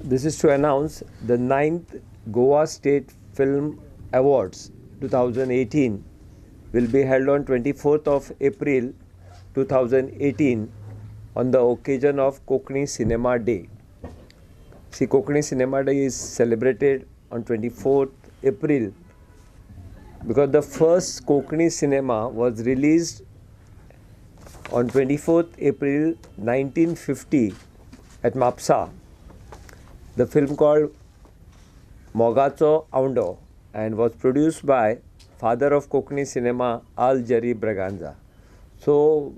This is to announce the 9th Goa State Film Awards 2018 will be held on 24th of April 2018 on the occasion of Kokani Cinema Day. See, Kokani Cinema Day is celebrated on 24th April because the first Kokani cinema was released on 24th April 1950 at Mapsa. The film called Mogacho Aundo and was produced by father of Kokani cinema Al Jari Braganza. So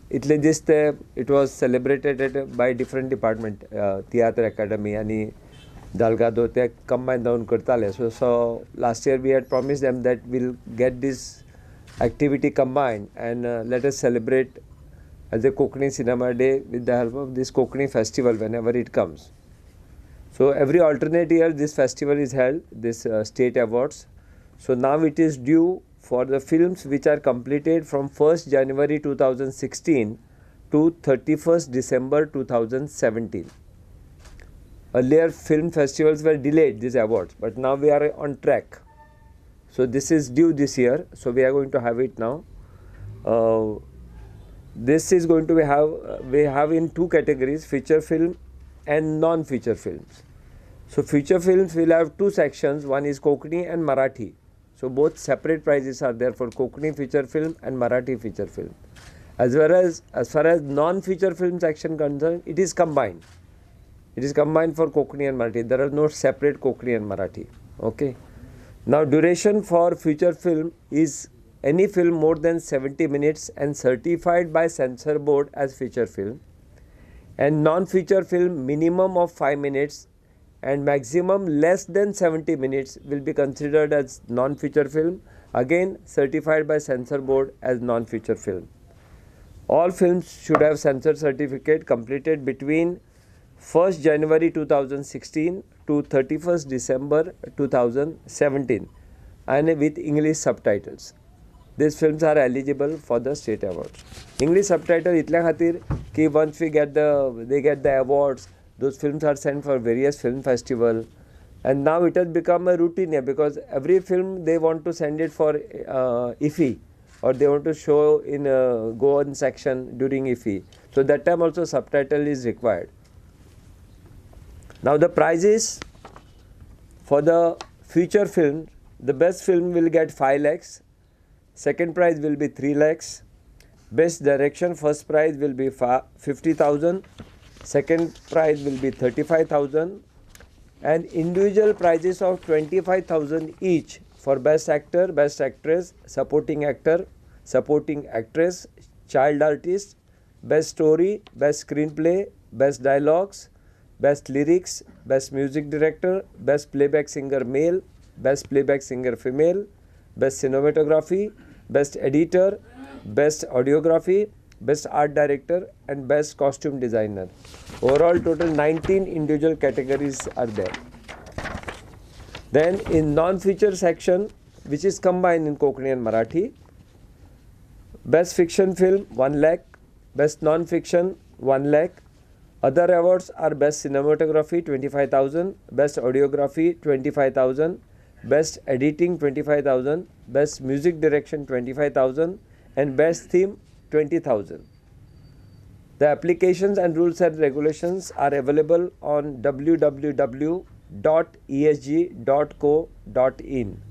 it was celebrated by different department, Theatre Academy and Dalgado, they combined down Kurtale. So last year we had promised them that we'll get this activity combined and let us celebrate as a Kokani Cinema Day with the help of this Kokani festival whenever it comes. So every alternate year this festival is held, this state awards. So now it is due for the films which are completed from 1st January 2016 to 31st December 2017. Earlier film festivals were delayed, these awards, but now we are on track. So this is due this year, so we are going to have it now. This is going to we have in two categories, feature film and non-feature films. So feature films will have two sections, one is Kokani and Marathi. So both separate prizes are there for Kokani feature film and Marathi feature film. As far as non-feature film section concerned, it is combined. It is combined for Kokani and Marathi. There are no separate Kokani and Marathi. Okay. Now duration for feature film is any film more than 70 minutes and certified by censor board as feature film, and non-feature film minimum of 5 minutes and maximum less than 70 minutes will be considered as non-feature film, again certified by censor board as non-feature film. All films should have censor certificate completed between 1st January 2016 to 31st December 2017 and with English subtitles. These films are eligible for the state awards. English subtitle itल्या खातीर कि once they get the awards, those films are sent for various film festival, and now it has become a routine here because every film they want to send it for IFFI or they want to show in Goan section during IFFI. So that time also subtitle is required. Now the prizes for the feature film, the best film will get 5 lakhs. Second prize will be 3 lakhs. Best direction, first prize will be 50,000. Second prize will be 35,000. And individual prizes of 25,000 each for best actor, best actress, supporting actor, supporting actress, child artist, best story, best screenplay, best dialogues, best lyrics, best music director, best playback singer male, best playback singer female, best cinematography, best editor, best audiography, best art director and best costume designer. Overall total 19 individual categories are there. Then in non-feature section, which is combined in Kokani and Marathi, best fiction film 1 lakh, best non-fiction 1 lakh. Other awards are best cinematography 25,000, best audiography 25,000, best editing 25,000, best music direction 25,000 and best theme 20,000. The applications and rules and regulations are available on www.esg.co.in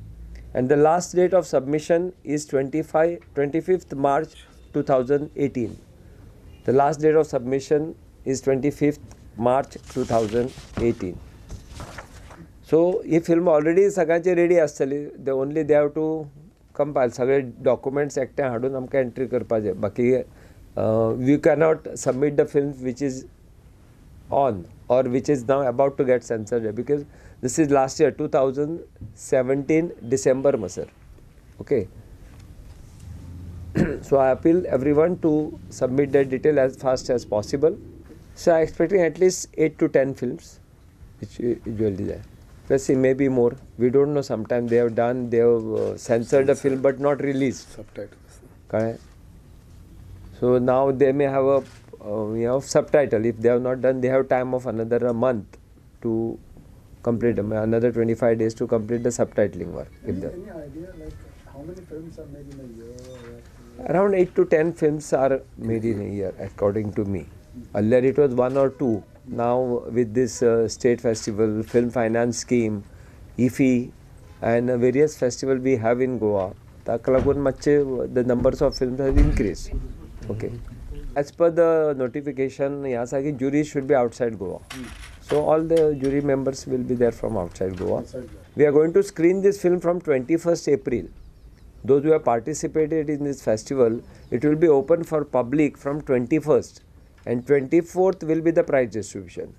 and the last date of submission is 25th March 2018. The last date of submission is 25th March 2018. So if film already सगळ्यांचे ready असतली, they have to compile सगळे documents एकटे हाडून आमकां entry करपाचे. बाकी we cannot submit the film which is on or which is now about to get censored because this is last year 2017 December sir. Okay. So I appeal everyone to submit their detail as fast as possible. So I expecting at least 8 to 10 films which usually there. Let's see, maybe more. We don't know. Sometimes they have censored the film but not released. Subtitles. Okay. So now they may have subtitle. If they have not done, they have time of another a month to complete another 25 days to complete the subtitling work. Any idea like how many films are made in a year? Around 8 to 10 films are made in a year, according to me. Earlier it was 1 or 2. Now with this state festival, film finance scheme, IFI, and various festivals we have in Goa, the numbers of films have increased. Okay. As per the notification, jury should be outside Goa. So all the jury members will be there from outside Goa. We are going to screen this film from 21st April. Those who have participated in this festival, it will be open for public from 21st, and 24th will be the prize distribution.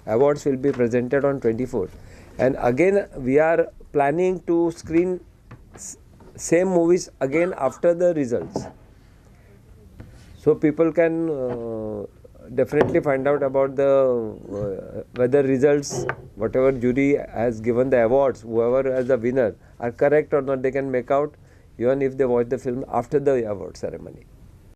Awards will be presented on 24th. And again, we are planning to screen same movies again after the results. So people can definitely find out about the whether results, whatever jury has given the awards, whoever as the winner, are correct or not. They can make out even if they watch the film after the award ceremony.